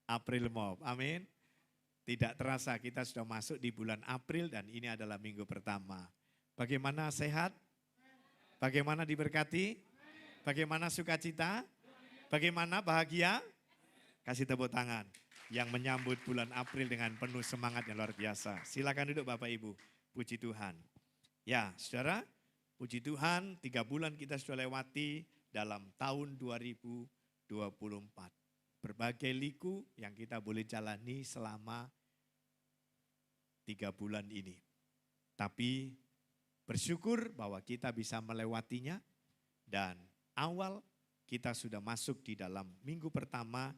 April Mop. Amin. Tidak terasa kita sudah masuk di bulan April dan ini adalah minggu pertama. Bagaimana sehat? Bagaimana diberkati? Bagaimana sukacita? Bagaimana bahagia? Kasih tepuk tangan yang menyambut bulan April dengan penuh semangat yang luar biasa. Silakan duduk Bapak Ibu. Puji Tuhan. Ya saudara, puji Tuhan 3 bulan kita sudah lewati dalam tahun 2024. Berbagai liku yang kita boleh jalani selama 3 bulan ini. Tapi bersyukur bahwa kita bisa melewatinya dan awal kita sudah masuk di dalam minggu pertama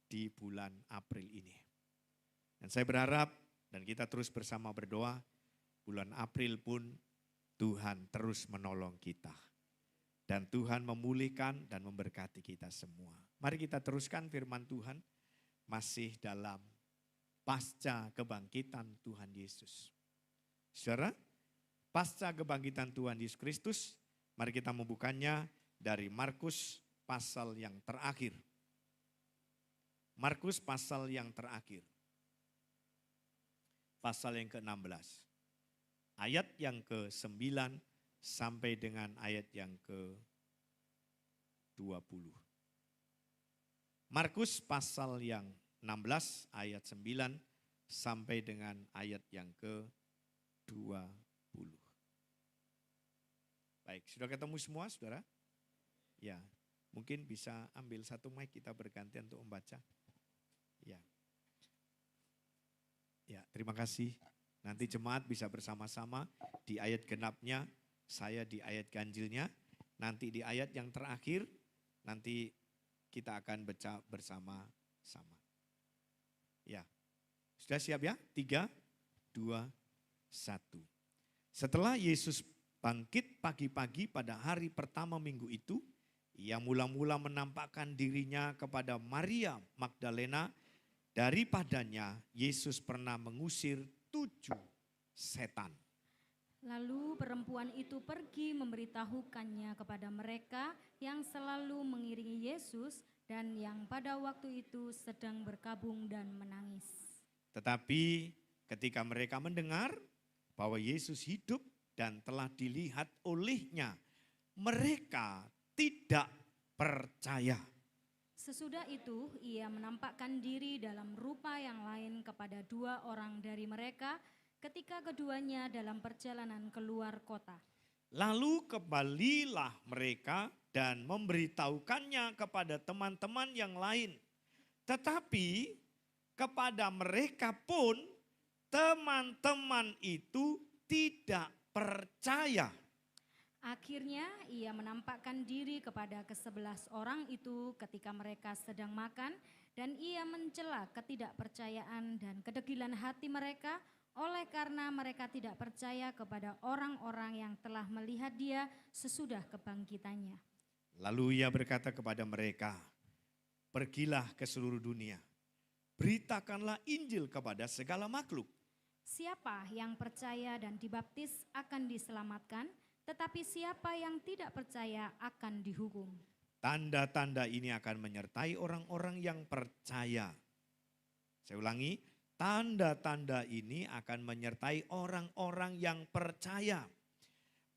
di bulan April ini. Dan saya berharap dan kita terus bersama berdoa, bulan April pun Tuhan terus menolong kita. Dan Tuhan memulihkan dan memberkati kita semua. Mari kita teruskan firman Tuhan masih dalam pasca kebangkitan Tuhan Yesus. Saudara, pasca kebangkitan Tuhan Yesus Kristus, mari kita membukanya dari Markus pasal yang terakhir. Markus pasal yang terakhir. Pasal yang ke-16. Ayat yang ke-9 sampai dengan ayat yang ke-20. Markus pasal yang 16 ayat 9 sampai dengan ayat yang ke-20. Baik, sudah ketemu semua saudara? Ya, mungkin bisa ambil satu mic kita bergantian untuk membaca. Ya. Ya, terima kasih. Nanti jemaat bisa bersama-sama di ayat genapnya, saya di ayat ganjilnya. Nanti di ayat yang terakhir, nanti kita akan baca bersama-sama. Ya, sudah siap ya? 3, 2, 1. Setelah Yesus bangkit pagi-pagi pada hari pertama minggu itu, ia mula-mula menampakkan dirinya kepada Maria Magdalena. Daripadanya Yesus pernah mengusir 7 setan. Lalu perempuan itu pergi memberitahukannya kepada mereka yang selalu mengiringi Yesus dan yang pada waktu itu sedang berkabung dan menangis. Tetapi ketika mereka mendengar bahwa Yesus hidup dan telah dilihat olehnya, mereka tidak percaya. Sesudah itu ia menampakkan diri dalam rupa yang lain kepada 2 orang dari mereka ketika keduanya dalam perjalanan keluar kota. Lalu kembalilah mereka dan memberitahukannya kepada teman-teman yang lain. Tetapi kepada mereka pun teman-teman itu tidak percaya. Akhirnya ia menampakkan diri kepada ke-11 orang itu ketika mereka sedang makan dan ia mencela ketidakpercayaan dan kedegilan hati mereka oleh karena mereka tidak percaya kepada orang-orang yang telah melihat dia sesudah kebangkitannya. Lalu ia berkata kepada mereka, pergilah ke seluruh dunia, beritakanlah Injil kepada segala makhluk. Siapa yang percaya dan dibaptis akan diselamatkan, tetapi siapa yang tidak percaya akan dihukum. Tanda-tanda ini akan menyertai orang-orang yang percaya. Saya ulangi, tanda-tanda ini akan menyertai orang-orang yang percaya.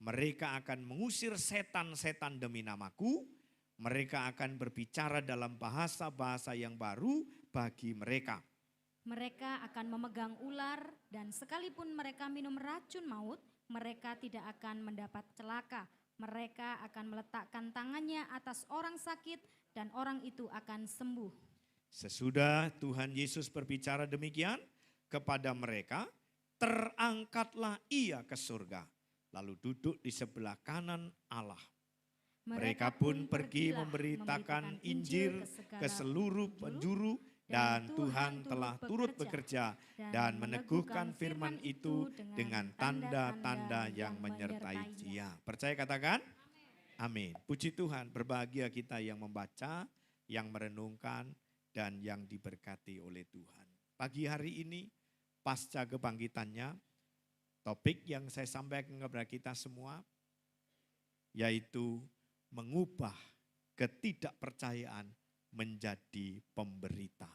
Mereka akan mengusir setan-setan demi namaku. Mereka akan berbicara dalam bahasa-bahasa yang baru bagi mereka. Mereka akan memegang ular dan sekalipun mereka minum racun maut, mereka tidak akan mendapat celaka. Mereka akan meletakkan tangannya atas orang sakit dan orang itu akan sembuh. Sesudah Tuhan Yesus berbicara demikian kepada mereka, terangkatlah ia ke surga, lalu duduk di sebelah kanan Allah. Mereka pun pergi memberitakan Injil ke seluruh penjuru dan Tuhan telah turut bekerja dan meneguhkan firman itu dengan tanda-tanda yang menyertai dia. Percaya katakan? Amin. Puji Tuhan, berbahagia kita yang membaca, yang merenungkan, dan yang diberkati oleh Tuhan. Pagi hari ini, pasca kebangkitannya, topik yang saya sampaikan kepada kita semua, yaitu mengubah ketidakpercayaan menjadi pemberita.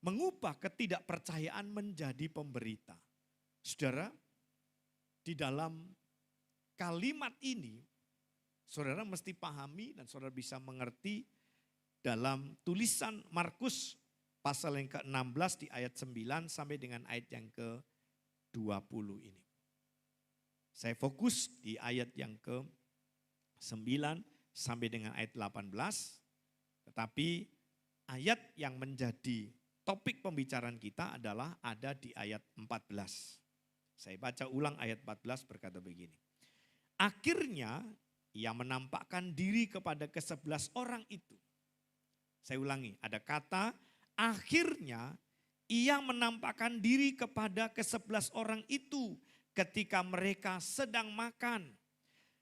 mengubah ketidakpercayaan menjadi pemberita. Saudara, di dalam kalimat ini, saudara mesti pahami dan saudara bisa mengerti dalam tulisan Markus pasal yang ke-16 di ayat 9 sampai dengan ayat yang ke-20 ini. Saya fokus di ayat yang ke-9 sampai dengan ayat 18, tetapi ayat yang menjadi topik pembicaraan kita adalah ada di ayat 14. Saya baca ulang ayat 14 berkata begini. Akhirnya ia menampakkan diri kepada ke-11 orang itu. Saya ulangi, ada kata akhirnya ia menampakkan diri kepada ke-11 orang itu ketika mereka sedang makan.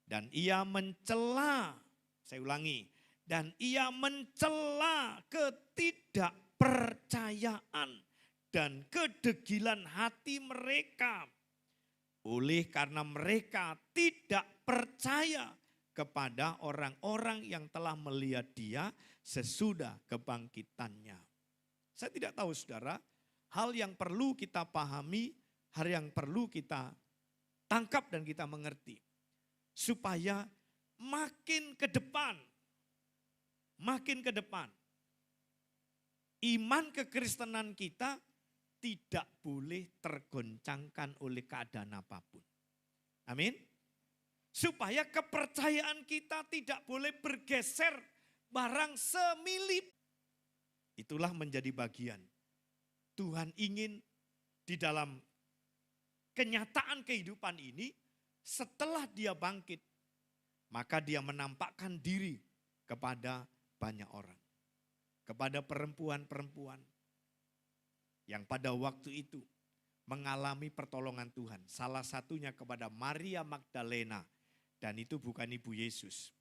Dan ia mencela, saya ulangi, dan ia mencela ketidakpercayaan dan kedegilan hati mereka. Oleh karena mereka tidak percaya kepada orang-orang yang telah melihat dia sesudah kebangkitannya. Saya tidak tahu saudara, hal yang perlu kita pahami, hal yang perlu kita tangkap dan kita mengerti. Supaya makin ke depan, iman kekristenan kita tidak boleh tergoncangkan oleh keadaan apapun. Amin. Supaya kepercayaan kita tidak boleh bergeser barang semilip. Itulah menjadi bagian. Tuhan ingin di dalam kenyataan kehidupan ini, setelah dia bangkit, maka dia menampakkan diri kepada banyak orang. Kepada perempuan-perempuan yang pada waktu itu mengalami pertolongan Tuhan. Salah satunya kepada Maria Magdalena, dan itu bukan ibu Yesus.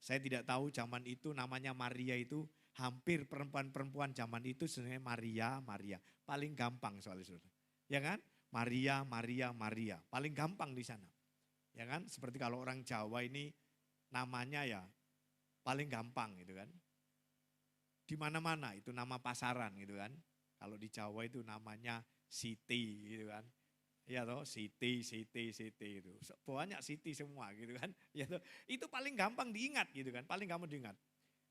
Saya tidak tahu zaman itu namanya Maria itu, hampir perempuan-perempuan zaman itu sebenarnya Maria. Paling gampang soalnya. Ya kan? Maria. Paling gampang di sana. Ya kan? Seperti kalau orang Jawa ini namanya ya paling gampang gitu kan. Di mana-mana itu nama pasaran gitu kan. Kalau di Jawa itu namanya Siti gitu kan. Ya toh, Siti itu. Banyak Siti semua gitu kan. Ya toh, itu paling gampang diingat gitu kan, paling gampang diingat.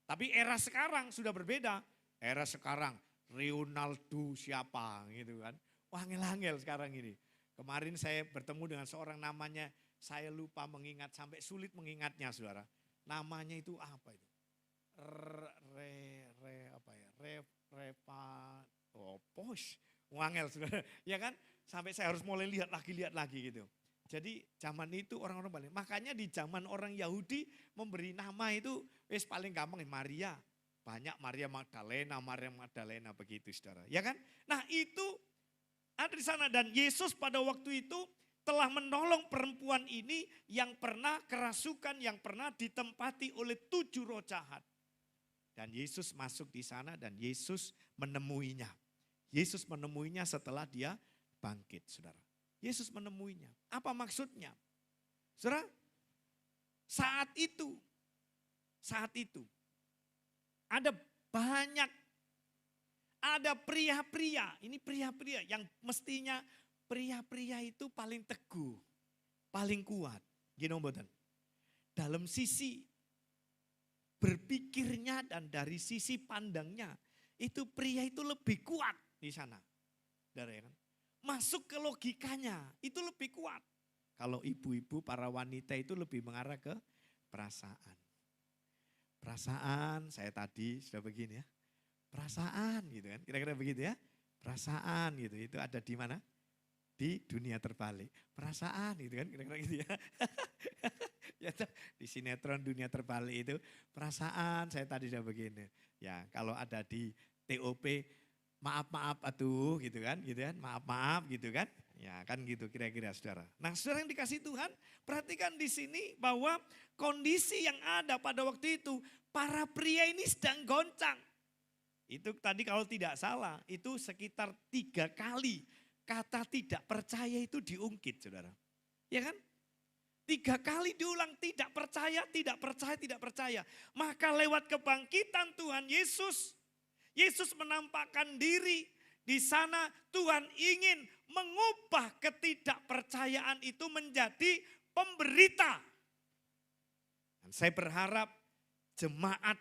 Tapi era sekarang sudah berbeda. Era sekarang Ronaldo siapa gitu kan. Wah, angel-angel sekarang ini. Kemarin saya bertemu dengan seorang namanya, saya lupa mengingat, sampai sulit mengingatnya saudara. Namanya itu apa itu? Wangel saudara, ya kan? Sampai saya harus mulai lihat lagi gitu. Jadi zaman itu orang-orang balik. Makanya di zaman orang Yahudi memberi nama itu wis paling gampang Maria. Banyak Maria Magdalena begitu saudara. Ya kan? Nah itu ada di sana dan Yesus pada waktu itu telah menolong perempuan ini yang pernah kerasukan, yang pernah ditempati oleh 7 roh jahat. Dan Yesus masuk di sana dan Yesus menemuinya. Yesus menemuinya setelah dia bangkit, saudara. Yesus menemuinya. Apa maksudnya? Saudara, saat itu ada pria-pria, ini pria-pria yang mestinya pria-pria itu paling teguh, paling kuat. Gini mboten. Dalam sisi berpikirnya dan dari sisi pandangnya, itu pria itu lebih kuat di sana. Saudara ya kan? Masuk ke logikanya itu lebih kuat. Kalau ibu-ibu para wanita itu lebih mengarah ke perasaan. Perasaan saya tadi sudah begini ya. Perasaan gitu kan, kira-kira begitu ya. Perasaan gitu, itu ada di mana? Di dunia terbalik. Perasaan gitu kan, kira-kira gitu ya. Ya di sinetron dunia terbalik itu perasaan saya tadi sudah begini. Ya kalau ada di TOP maaf atuh gitu kan, maaf gitu kan. Ya kan gitu kira-kira saudara. Nah saudara yang dikasih Tuhan, perhatikan di sini bahwa kondisi yang ada pada waktu itu, para pria ini sedang goncang. Itu tadi kalau tidak salah, itu sekitar 3 kali kata tidak percaya itu diungkit saudara. Ya kan? 3 kali diulang tidak percaya. Maka lewat kebangkitan Tuhan Yesus menampakkan diri Di sana Tuhan ingin mengubah ketidakpercayaan itu menjadi pemberita. Dan saya berharap jemaat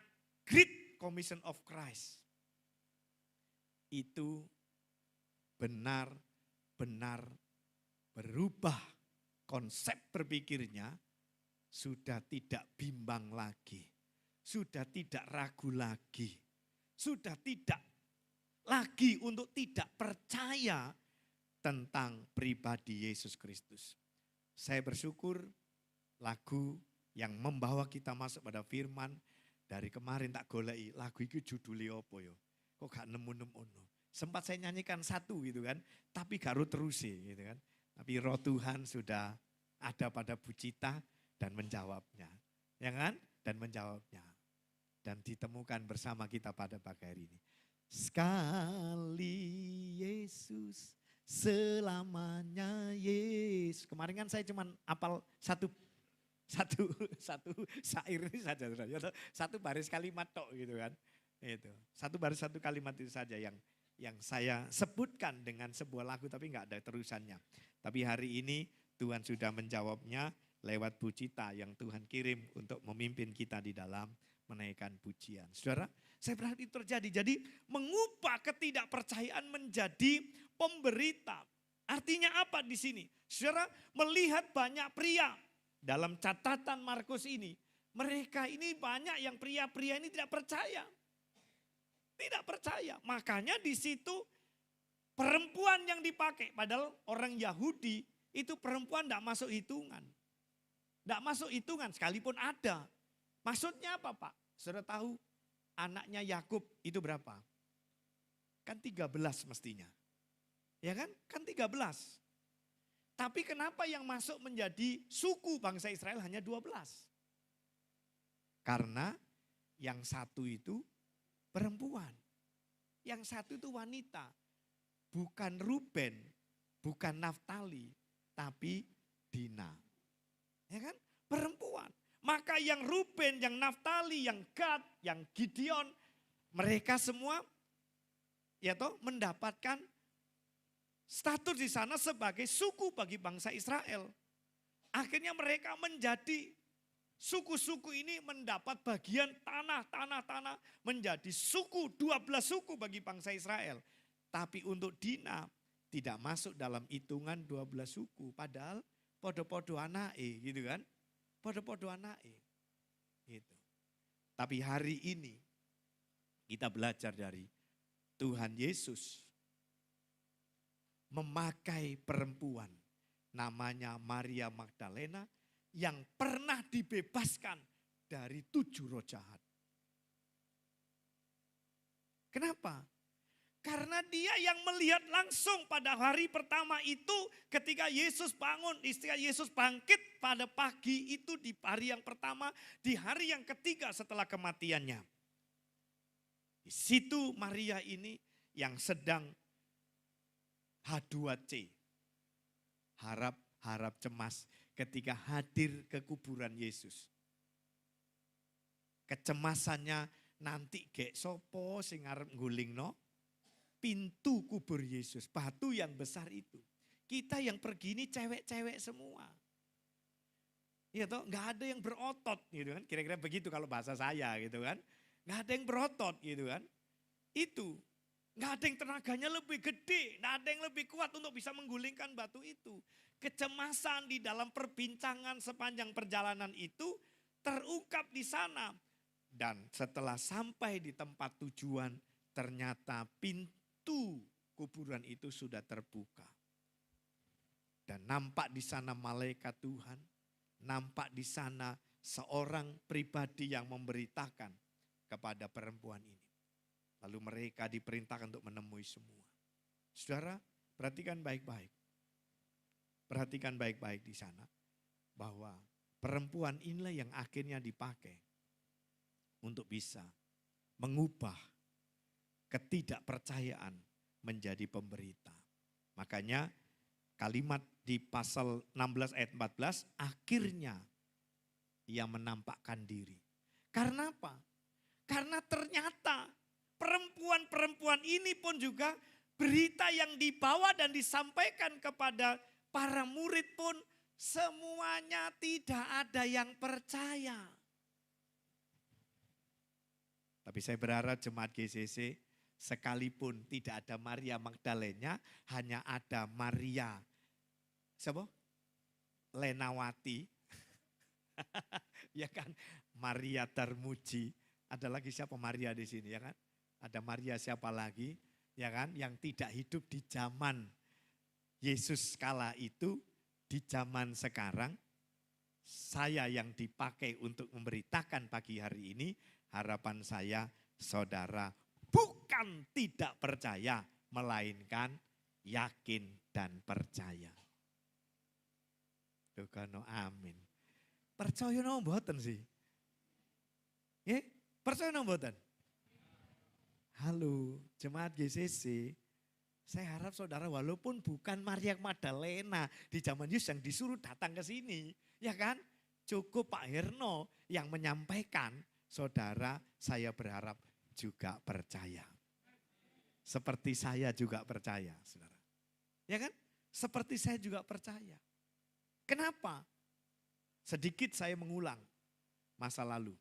Great Commission of Christ itu benar-benar berubah konsep berpikirnya, sudah tidak bimbang lagi, sudah tidak ragu lagi, sudah tidak lagi untuk tidak percaya tentang pribadi Yesus Kristus. Saya bersyukur lagu yang membawa kita masuk pada firman, dari kemarin tak goleki lagu itu judulnya apa ya? Kok gak nemu-nemu. Sempat saya nyanyikan satu gitu kan, tapi gak terus gitu kan. Tapi roh Tuhan sudah ada pada Bu Cita dan menjawabnya. Ya kan? Dan menjawabnya. Dan ditemukan bersama kita pada pagi hari ini. Sekali Yesus, selamanya Yesus. Kemarin kan saya cuma apal satu syair ini saja, satu baris kalimat tok gitu kan. Itu satu baris satu kalimat itu saja yang saya sebutkan dengan sebuah lagu tapi nggak ada terusannya. Tapi hari ini Tuhan sudah menjawabnya lewat Bu Cita yang Tuhan kirim untuk memimpin kita di dalam menaikkan pujian. Saudara, saya berharap itu terjadi. Jadi mengubah ketidakpercayaan menjadi pemberita. Artinya apa di sini? Saudara, melihat banyak pria dalam catatan Markus ini, mereka ini banyak yang pria-pria ini tidak percaya. Tidak percaya. Makanya di situ perempuan yang dipakai, padahal orang Yahudi itu perempuan tidak masuk hitungan. Tidak masuk hitungan sekalipun ada. Maksudnya apa Pak? Sudah tahu anaknya Yakub itu berapa? Kan 13 mestinya. Ya kan? Kan 13. Tapi kenapa yang masuk menjadi suku bangsa Israel hanya 12? Karena yang satu itu perempuan. Yang satu itu wanita. Bukan Ruben, bukan Naftali, tapi Dina. Ya kan? Perempuan. Maka yang Ruben, yang Naftali, yang Gad, yang Gideon, mereka semua ya toh mendapatkan status di sana sebagai suku bagi bangsa Israel. Akhirnya mereka menjadi suku-suku ini mendapat bagian tanah menjadi suku, 12 suku bagi bangsa Israel. Tapi untuk Dina tidak masuk dalam hitungan 12 suku. Padahal podo-podo anake gitu kan. Podo-podo anake. Gitu. Tapi hari ini kita belajar dari Tuhan Yesus memakai perempuan namanya Maria Magdalena yang pernah dibebaskan dari 7 roh jahat. Kenapa? Karena dia yang melihat langsung pada hari pertama itu ketika Yesus bangun, ketika Yesus bangkit pada pagi itu di hari yang pertama, di hari yang ketiga setelah kematiannya. Di situ Maria ini yang sedang H2C, harap cemas ketika hadir ke kuburan Yesus. Kecemasannya nanti gek sopo sing arep nggulingno pintu kubur Yesus, batu yang besar itu. Kita yang pergi ini cewek-cewek semua. Iya toh, nggak ada yang berotot gitu kan. Kira-kira begitu kalau bahasa saya gitu kan. Nggak ada yang berotot gitu kan. Itu. Nggak ada yang tenaganya lebih gede, nggak ada yang lebih kuat untuk bisa menggulingkan batu itu. Kecemasan di dalam perbincangan sepanjang perjalanan itu terungkap di sana. Dan setelah sampai di tempat tujuan, ternyata pintu kuburan itu sudah terbuka. Dan nampak di sana malaikat Tuhan, nampak di sana seorang pribadi yang memberitakan kepada perempuan ini. Lalu mereka diperintahkan untuk menemui semua. Saudara, perhatikan baik-baik. Perhatikan baik-baik di sana. Bahwa perempuan inilah yang akhirnya dipakai untuk bisa mengubah ketidakpercayaan menjadi pemberita. Makanya kalimat di pasal 16 ayat 14, akhirnya ia menampakkan diri. Karena apa? Karena ternyata perempuan-perempuan ini pun juga berita yang dibawa dan disampaikan kepada para murid pun semuanya tidak ada yang percaya. Tapi saya berharap jemaat GCC sekalipun tidak ada Maria Magdalena, hanya ada Maria, siapa? Lenawati, ya kan? Maria termuji. Ada lagi siapa Maria di sini, ya kan? Ada Maria siapa lagi, ya kan? Yang tidak hidup di zaman Yesus kala itu, di zaman sekarang. Saya yang dipakai untuk memberitakan pagi hari ini, harapan saya saudara bukan tidak percaya, melainkan yakin dan percaya. Tuh kan, amin. Percaya no mboten sih? Ya, percaya no mboten? Halo, jemaat GCC. Saya harap saudara walaupun bukan Maria Magdalena di zaman Yesus yang disuruh datang ke sini, ya kan? Cukup Pak Herno yang menyampaikan, saudara saya berharap juga percaya. Seperti saya juga percaya, saudara. Ya kan? Seperti saya juga percaya. Kenapa? Sedikit saya mengulang masa lalu.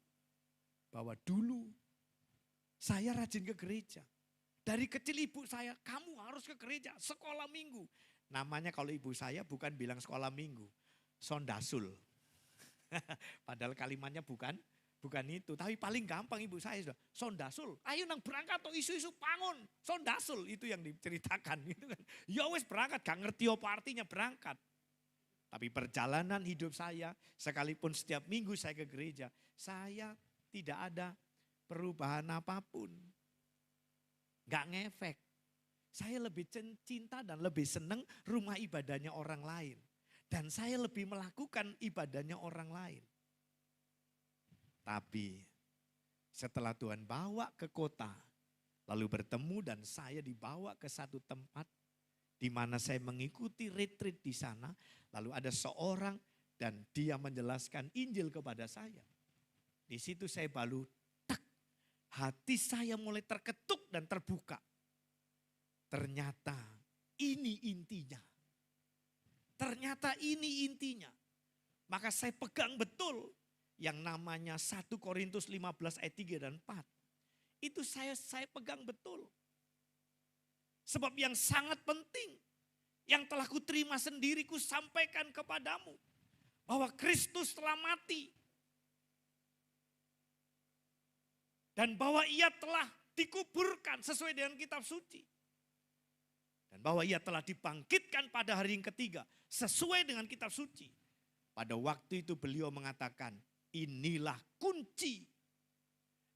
Bahwa dulu saya rajin ke gereja. Dari kecil ibu saya, kamu harus ke gereja, sekolah minggu. Namanya kalau ibu saya bukan bilang sekolah minggu, sondasul. Padahal kalimatnya bukan itu. Tapi paling gampang ibu saya sudah, sondasul. Ayo nang berangkat atau isu-isu bangun, sondasul. Itu yang diceritakan. Gitu kan. Ya wes berangkat, gak ngerti apa artinya berangkat. Tapi perjalanan hidup saya, sekalipun setiap minggu saya ke gereja, saya tidak ada perubahan apapun. Gak ngefek. Saya lebih cinta dan lebih senang rumah ibadahnya orang lain. Dan saya lebih melakukan ibadahnya orang lain. Tapi setelah Tuhan bawa ke kota, lalu bertemu dan saya dibawa ke satu tempat di mana saya mengikuti retreat di sana. Lalu ada seorang dan dia menjelaskan Injil kepada saya. Di situ saya baru tak, hati saya mulai terketuk dan terbuka. Ternyata ini intinya. Ternyata ini intinya. Maka saya pegang betul yang namanya 1 Korintus 15 ayat 3 dan 4. Itu saya pegang betul. Sebab yang sangat penting, yang telah kuterima sendiri ku sampaikan kepadamu. Bahwa Kristus telah mati. Dan bahwa ia telah dikuburkan sesuai dengan kitab suci. Dan bahwa ia telah dibangkitkan pada hari yang ketiga sesuai dengan kitab suci. Pada waktu itu beliau mengatakan, inilah kunci,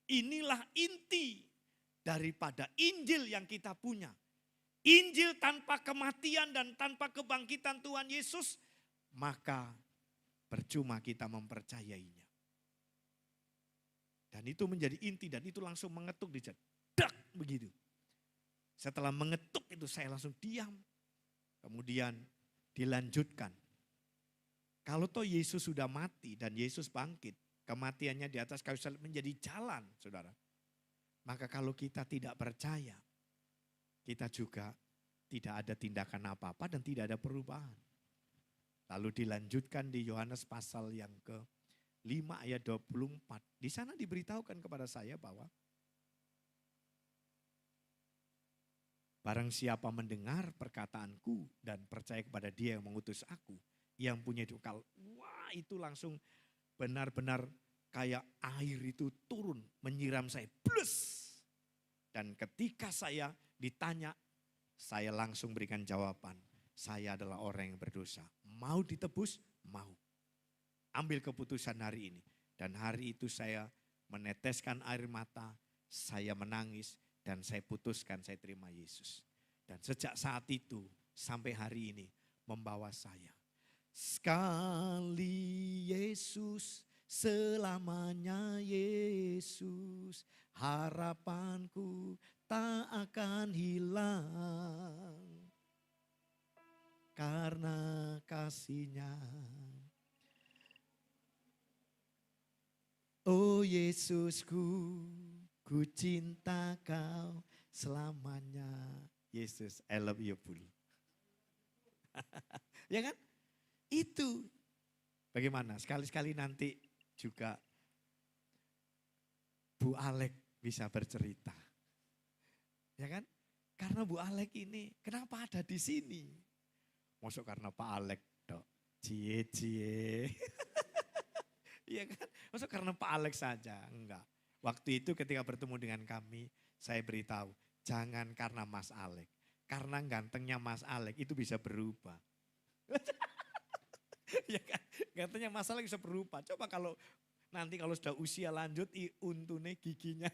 inilah inti daripada Injil yang kita punya. Injil tanpa kematian dan tanpa kebangkitan Tuhan Yesus, maka percuma kita mempercayainya. Dan itu menjadi inti dan itu langsung mengetuk di jadak begitu. Setelah mengetuk itu saya langsung diam. Kemudian dilanjutkan. Kalau toh Yesus sudah mati dan Yesus bangkit, kematiannya di atas kayu salib menjadi jalan, saudara. Maka kalau kita tidak percaya, kita juga tidak ada tindakan apa-apa dan tidak ada perubahan. Lalu dilanjutkan di Yohanes pasal yang ke-5 ayat 24. Di sana diberitahukan kepada saya bahwa barang siapa mendengar perkataanku dan percaya kepada dia yang mengutus aku, yang punya hidup kekal. Wah, itu langsung benar-benar kayak air itu turun menyiram saya. Plus. Dan ketika saya ditanya, saya langsung berikan jawaban. Saya adalah orang yang berdosa. Mau ditebus? Mau. Ambil keputusan hari ini. Dan hari itu saya meneteskan air mata, saya menangis, dan saya putuskan saya terima Yesus. Dan sejak saat itu sampai hari ini membawa saya. Sekali Yesus, selamanya Yesus, harapanku tak akan hilang. Karena kasih-Nya. Oh Yesusku, ku cinta Kau selamanya. Yesus, I love you full. Ya kan? Itu. Bagaimana? Sekali-sekali nanti juga Bu Alek bisa bercerita. Ya kan? Karena Bu Alek ini, kenapa ada di sini? Masuk karena Pak Alek, dok. Cie. Iya kan? Masuk karena Pak Alek saja? Enggak. Waktu itu ketika bertemu dengan kami, saya beritahu, jangan karena Mas Alek. Karena gantengnya Mas Alek itu bisa berubah. Ya kan? Gantengnya Mas Alek bisa berubah. Coba kalau nanti kalau sudah usia lanjut, untune giginya,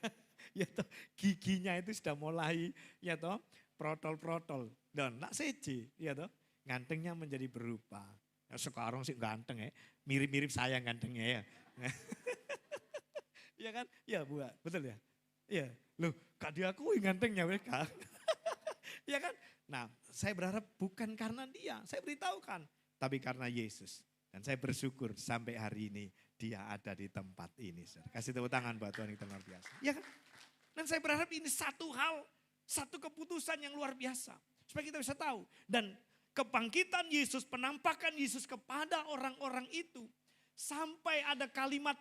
ya toh, giginya itu sudah mulai, ya toh, protol-protol. Dan nak seje, ya toh, gantengnya menjadi berubah. Ya, sekarang sih ganteng ya, mirip-mirip saya gantengnya ya. Ya kan? Ya Bu, betul ya? Iya, loh gak diakui gantengnya mereka. Ya kan? Nah saya berharap bukan karena dia, saya beritahukan. Tapi karena Yesus. Dan saya bersyukur sampai hari ini dia ada di tempat ini. Kasih tepuk tangan buat Tuhan yang luar biasa. Ya kan? Dan saya berharap ini satu hal, satu keputusan yang luar biasa. Supaya kita bisa tahu. Dan kebangkitan Yesus, penampakan Yesus kepada orang-orang itu. Sampai ada kalimat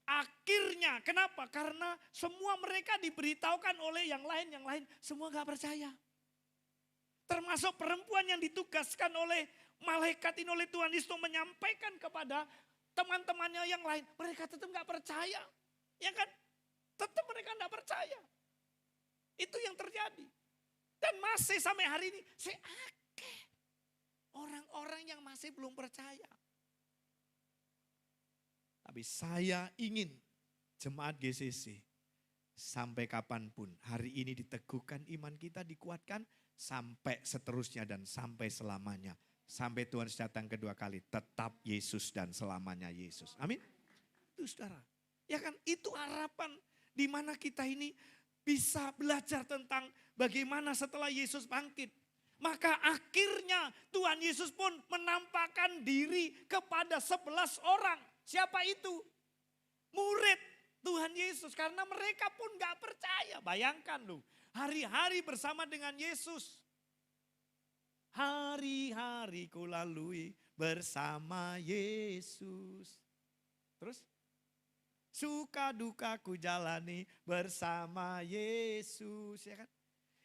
akhirnya. Kenapa? Karena semua mereka diberitahukan oleh yang lain semua gak percaya. Termasuk perempuan yang ditugaskan oleh malaikat ini oleh Tuhan Yesus menyampaikan kepada teman-temannya yang lain. Mereka tetap gak percaya. Ya kan? Tetap mereka gak percaya. Itu yang terjadi. Dan masih sampai hari ini, orang-orang yang masih belum percaya. Tapi saya ingin jemaat GCC sampai kapanpun hari ini diteguhkan iman kita, dikuatkan sampai seterusnya dan sampai selamanya. Sampai Tuhan datang kedua kali, tetap Yesus dan selamanya Yesus. Amin. Itu saudara. Ya kan, itu harapan di mana kita ini bisa belajar tentang bagaimana setelah Yesus bangkit. Maka akhirnya Tuhan Yesus pun menampakkan diri kepada 11 orang. Siapa itu? Murid Tuhan Yesus. Karena mereka pun gak percaya. Bayangkan loh, hari-hari bersama dengan Yesus. Hari-hari ku lalui bersama Yesus. Terus? Suka duka ku jalani bersama Yesus. Ya kan?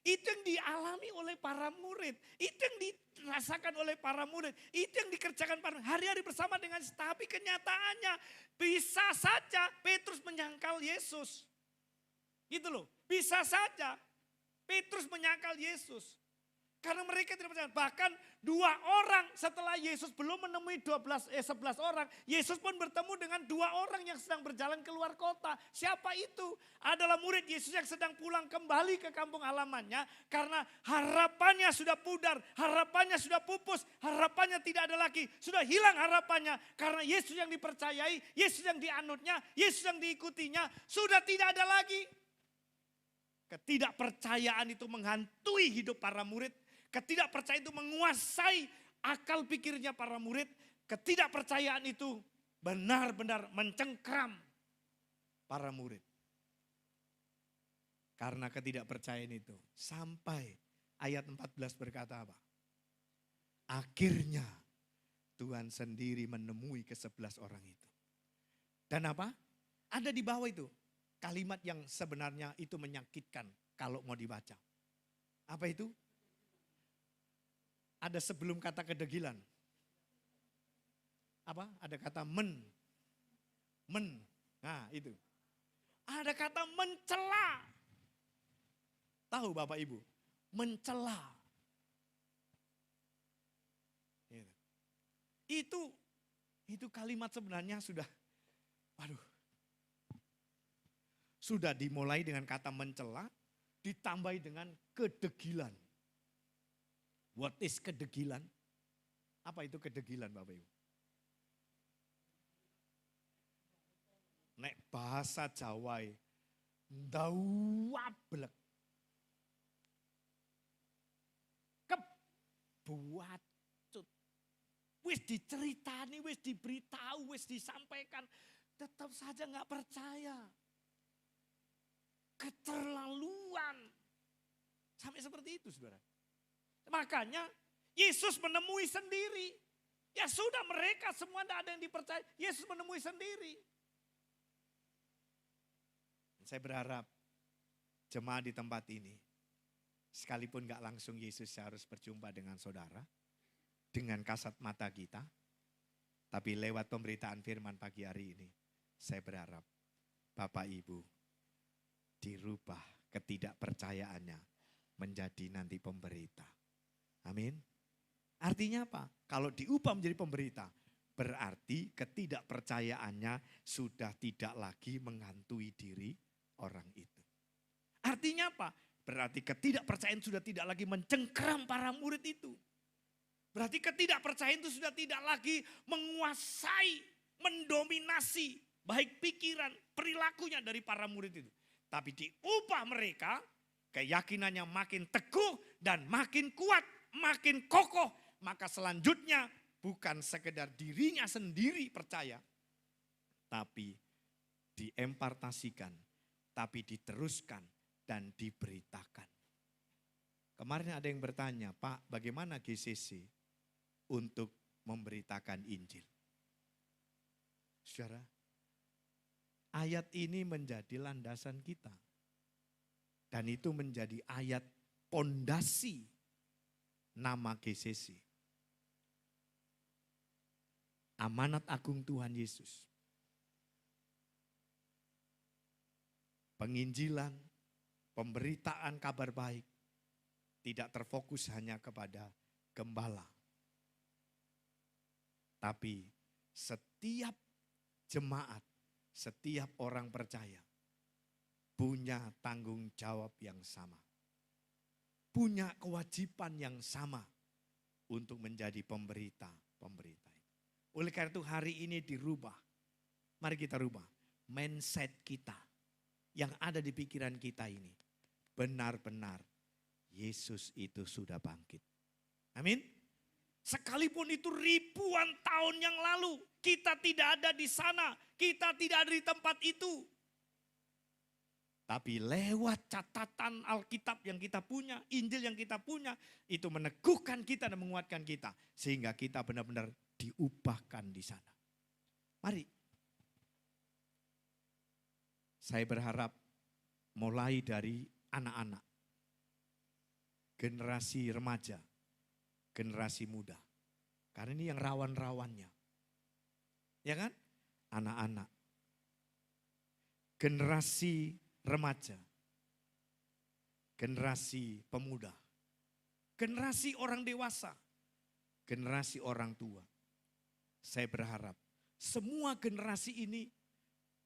Itu yang dialami oleh para murid. Itu yang dirasakan oleh para murid. Itu yang dikerjakan para hari-hari bersama dengan Yesus. Tapi kenyataannya bisa saja Petrus menyangkal Yesus. Gitu loh. Bisa saja Petrus menyangkal Yesus. Karena mereka tidak percaya. Bahkan 2 orang setelah Yesus belum menemui 11 orang. Yesus pun bertemu dengan 2 orang yang sedang berjalan keluar kota. Siapa itu? Adalah murid Yesus yang sedang pulang kembali ke kampung halamannya. Karena harapannya sudah pudar. Harapannya sudah pupus. Harapannya tidak ada lagi. Sudah hilang harapannya. Karena Yesus yang dipercayai. Yesus yang dianutnya. Yesus yang diikutinya. Sudah tidak ada lagi. Ketidakpercayaan itu menghantui hidup para murid. Ketidakpercayaan itu menguasai akal pikirnya para murid. Ketidakpercayaan itu benar-benar mencengkram para murid. Karena ketidakpercayaan itu sampai ayat 14 berkata apa? Akhirnya Tuhan sendiri menemui ke-11 orang itu. Dan apa? Ada di bawah itu kalimat yang sebenarnya itu menyakitkan kalau mau dibaca. Apa itu? Ada sebelum kata kedegilan. Apa? Ada kata men. Nah itu. Ada kata mencela. Tahu Bapak Ibu? Mencela. Itu kalimat sebenarnya sudah, waduh. Sudah dimulai dengan kata mencela, ditambahi dengan kedegilan. What is kedegilan? Apa itu kedegilan Bapak Ibu? Nek bahasa Jawa ndawablek. Kebuacut. Wis diceritani, wis diberitahu, wis disampaikan. Tetap saja gak percaya. Keterlaluan. Sampai seperti itu saudara. Makanya Yesus menemui sendiri. Ya sudah mereka semua tidak ada yang dipercaya. Yesus menemui sendiri. Saya berharap jemaat di tempat ini, sekalipun gak langsung Yesus harus berjumpa dengan saudara, dengan kasat mata kita, tapi lewat pemberitaan firman pagi hari ini, saya berharap Bapak Ibu dirubah ketidakpercayaannya menjadi nanti pemberita. Amin. Artinya apa? Kalau diubah menjadi pemberita, berarti ketidakpercayaannya sudah tidak lagi menghantui diri orang itu. Artinya apa? Berarti ketidakpercayaan sudah tidak lagi mencengkeram para murid itu. Berarti ketidakpercayaan itu sudah tidak lagi menguasai, mendominasi baik pikiran, perilakunya dari para murid itu. Tapi diubah mereka, keyakinannya makin teguh dan makin kuat, makin kokoh. Maka selanjutnya bukan sekedar dirinya sendiri percaya, tapi diimpartasikan, tapi diteruskan dan diberitakan. Kemarin ada yang bertanya, Pak, bagaimana GCC untuk memberitakan Injil? Saudara, ayat ini menjadi landasan kita. Dan itu menjadi ayat pondasi nama GCC. Amanat agung Tuhan Yesus. Penginjilan, pemberitaan kabar baik tidak terfokus hanya kepada gembala. Tapi setiap jemaat, setiap orang percaya punya tanggung jawab yang sama. Punya kewajiban yang sama untuk menjadi pemberita-pemberita. Oleh karena itu hari ini dirubah. Mari kita rubah mindset kita. Yang ada di pikiran kita ini, benar-benar Yesus itu sudah bangkit. Amin. Sekalipun itu ribuan tahun yang lalu, kita tidak ada di sana, kita tidak ada di tempat itu. Tapi lewat catatan Alkitab yang kita punya, Injil yang kita punya, itu meneguhkan kita dan menguatkan kita. Sehingga kita benar-benar diubahkan di sana. Mari. Saya berharap mulai dari anak-anak, generasi remaja, generasi muda. Karena ini yang rawan-rawannya. Ya kan? Anak-anak. Generasi remaja. Generasi pemuda. Generasi orang dewasa. Generasi orang tua. Saya berharap semua generasi ini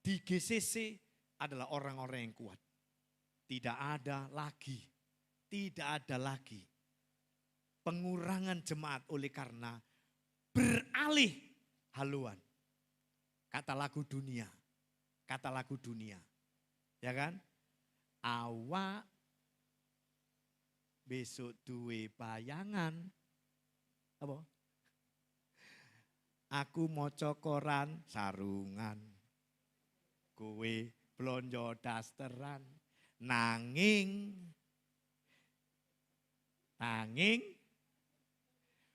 di GCC adalah orang-orang yang kuat. Tidak ada lagi pengurangan jemaat oleh karena beralih haluan. Kata lagu dunia. Ya kan? Awak besok duwe bayangan. Apa? Aku maca koran sarungan. Kowe blonjo dasteran. Nanging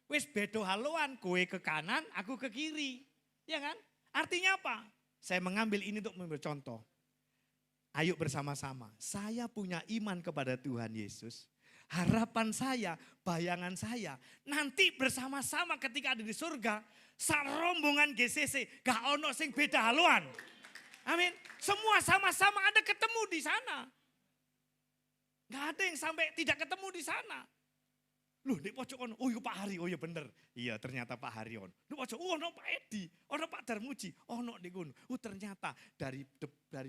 wis beda haluan, kowe ke kanan, aku ke kiri. Ya kan? Artinya apa? Saya mengambil ini untuk memberi contoh. Ayo bersama-sama. Saya punya iman kepada Tuhan Yesus. Harapan saya, bayangan saya. Nanti bersama-sama ketika ada di surga. Sak rombongan GCC. Gak ono sing beda haluan. Amin. Semua sama-sama ada ketemu di sana. Gak ada yang sampai tidak ketemu di sana. Loh, di pojok ono, oh iya Pak Hari, oh iya bener. Iya ternyata Pak Hari on. Di pojok, oh no Pak Edi, oh no Pak Darmuji, oh no di gono. Oh ternyata dari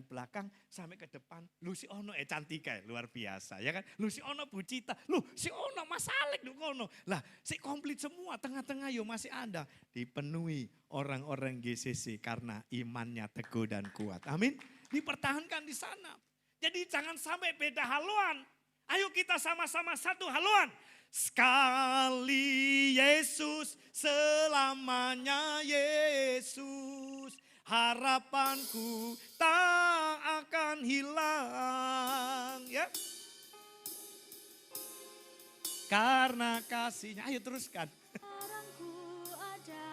belakang sampai ke depan, lu si ono cantik kayak luar biasa ya kan. Lu si ono Bu Cita, lu si ono Mas Alek lu kono. Lah si komplit semua, tengah-tengah yo masih ada. Dipenuhi orang-orang GCC karena imannya teguh dan kuat. Amin. Dipertahankan di sana. Jadi jangan sampai beda haluan. Ayo kita sama-sama satu haluan. Sekali Yesus, selamanya Yesus. Harapanku tak akan hilang. Ya. karena kasihnya. Ayo teruskan. Sekarang ku ada,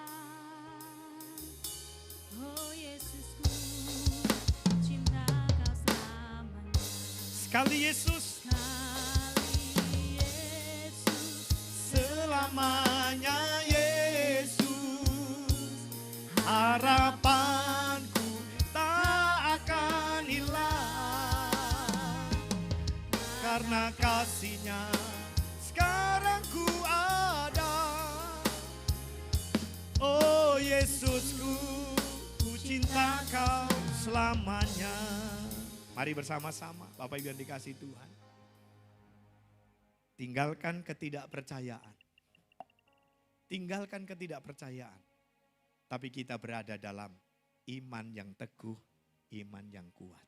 oh Yesusku, cinta kau selamanya. Sekali Yesus, Sekali Yesus, selamanya Yesus. Harapanku tak akan hilang. Karena kasihnya sekarang ku ada. Oh Yesusku, ku cinta kau selamanya. Mari bersama-sama Bapak Ibu yang dikasihi Tuhan. Tinggalkan ketidakpercayaan. Tinggalkan ketidakpercayaan. Tapi kita berada dalam iman yang teguh, iman yang kuat.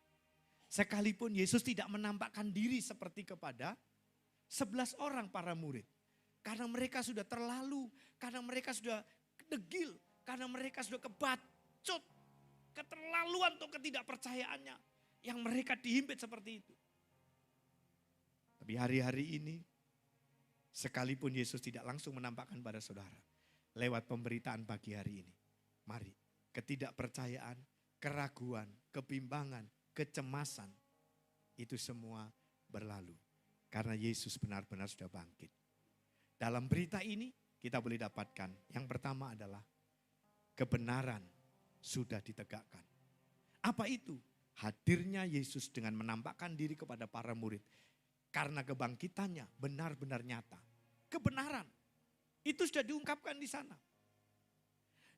Sekalipun Yesus tidak menampakkan diri seperti kepada 11 orang para murid. Karena mereka sudah terlalu, karena mereka sudah degil, karena mereka sudah kebacut. Keterlaluan atau ketidakpercayaannya yang mereka dihimpit seperti itu. Tapi hari-hari ini, sekalipun Yesus tidak langsung menampakkan pada saudara, lewat pemberitaan pagi hari ini, mari ketidakpercayaan, keraguan, kebimbangan, kecemasan, itu semua berlalu. Karena Yesus benar-benar sudah bangkit. Dalam berita ini kita boleh dapatkan, yang pertama adalah kebenaran sudah ditegakkan. Apa itu? Hadirnya Yesus dengan menampakkan diri kepada para murid. Karena kebangkitannya benar-benar nyata. Kebenaran itu sudah diungkapkan di sana.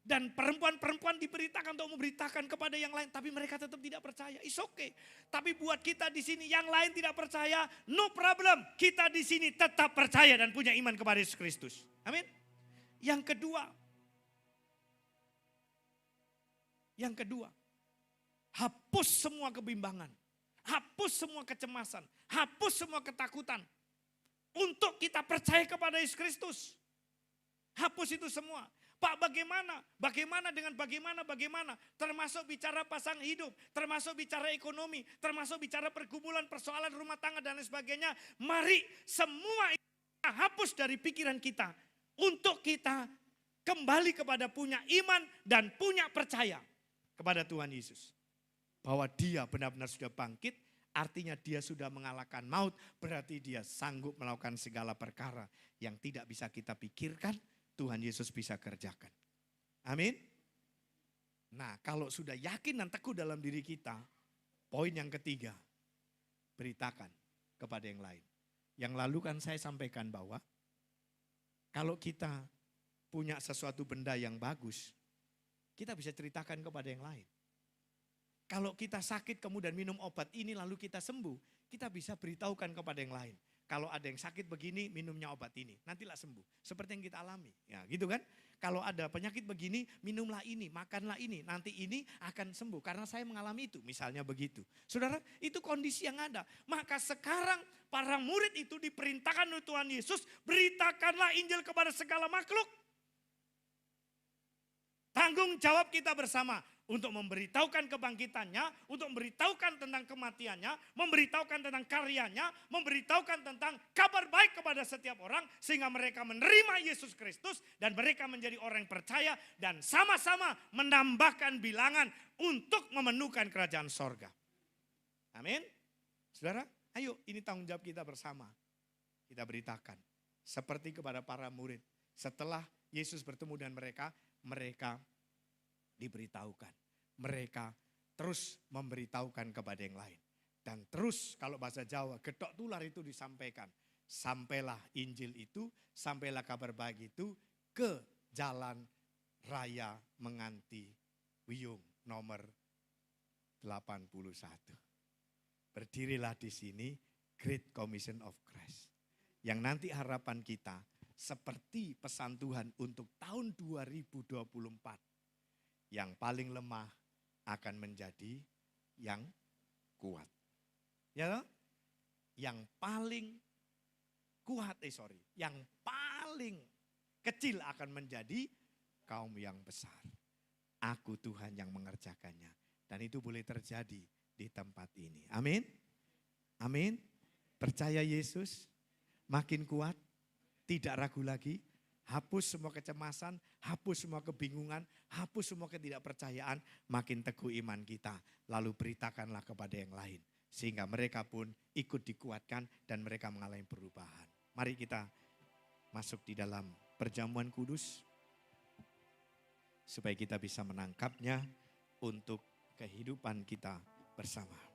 Dan perempuan-perempuan diberitakan untuk memberitakan kepada yang lain. Tapi mereka tetap tidak percaya. It's okay. Tapi buat kita di sini yang lain tidak percaya. No problem. Kita di sini tetap percaya dan punya iman kepada Yesus Kristus. Amin. Yang kedua. Hapus semua kebimbangan. Hapus semua kecemasan. Hapus semua ketakutan. Untuk kita percaya kepada Yesus Kristus. Hapus itu semua. Pak, bagaimana? Bagaimana? Termasuk bicara pasang hidup, termasuk bicara ekonomi, termasuk bicara pergumulan, persoalan rumah tangga dan lain sebagainya. Mari semua itu hapus dari pikiran kita. Untuk kita kembali kepada punya iman dan punya percaya kepada Tuhan Yesus. Bahwa dia benar-benar sudah bangkit, artinya dia sudah mengalahkan maut. Berarti dia sanggup melakukan segala perkara yang tidak bisa kita pikirkan. Tuhan Yesus bisa kerjakan. Amin. Nah, kalau sudah yakin dan teguh dalam diri kita, poin yang ketiga, beritakan kepada yang lain. Yang lalu kan saya sampaikan bahwa kalau kita punya sesuatu benda yang bagus, kita bisa ceritakan kepada yang lain. Kalau kita sakit kemudian minum obat ini lalu kita sembuh, kita bisa beritahukan kepada yang lain. Kalau ada yang sakit begini, minumnya obat ini. Nantilah sembuh. Seperti yang kita alami. Ya gitu kan. Kalau ada penyakit begini, minumlah ini, makanlah ini. Nanti ini akan sembuh. Karena saya mengalami itu. Misalnya begitu. Saudara, itu kondisi yang ada. Maka sekarang para murid itu diperintahkan oleh Tuhan Yesus. Beritakanlah Injil kepada segala makhluk. Tanggung jawab kita bersama. Untuk memberitahukan kebangkitannya, untuk memberitahukan tentang kematiannya, memberitahukan tentang karyanya, memberitahukan tentang kabar baik kepada setiap orang, sehingga mereka menerima Yesus Kristus dan mereka menjadi orang yang percaya dan sama-sama menambahkan bilangan untuk memenuhkan kerajaan sorga. Amin. Saudara, ayo ini tanggung jawab kita bersama. Kita beritakan seperti kepada para murid. Setelah Yesus bertemu dengan mereka, mereka diberitahukan. Mereka terus memberitahukan kepada yang lain. Dan terus kalau bahasa Jawa, gedok tular itu disampaikan. Sampailah Injil itu, sampailah kabar baik itu ke jalan raya Menganti Wiyung nomor 81. Berdirilah di sini Great Commission of Christ. Yang nanti harapan kita seperti pesan Tuhan untuk tahun 2024. Yang paling lemah akan menjadi yang kuat. Ya, yang paling kuat, yang paling kecil akan menjadi kaum yang besar. Aku Tuhan yang mengerjakannya. Dan itu boleh terjadi di tempat ini. Amin. Amin. Percaya Yesus makin kuat, tidak ragu lagi, hapus semua kecemasan, hapus semua kebingungan, hapus semua ketidakpercayaan, makin teguh iman kita. Lalu beritakanlah kepada yang lain. Sehingga mereka pun ikut dikuatkan dan mereka mengalami perubahan. Mari kita masuk di dalam perjamuan kudus. Supaya kita bisa menangkapnya untuk kehidupan kita bersama.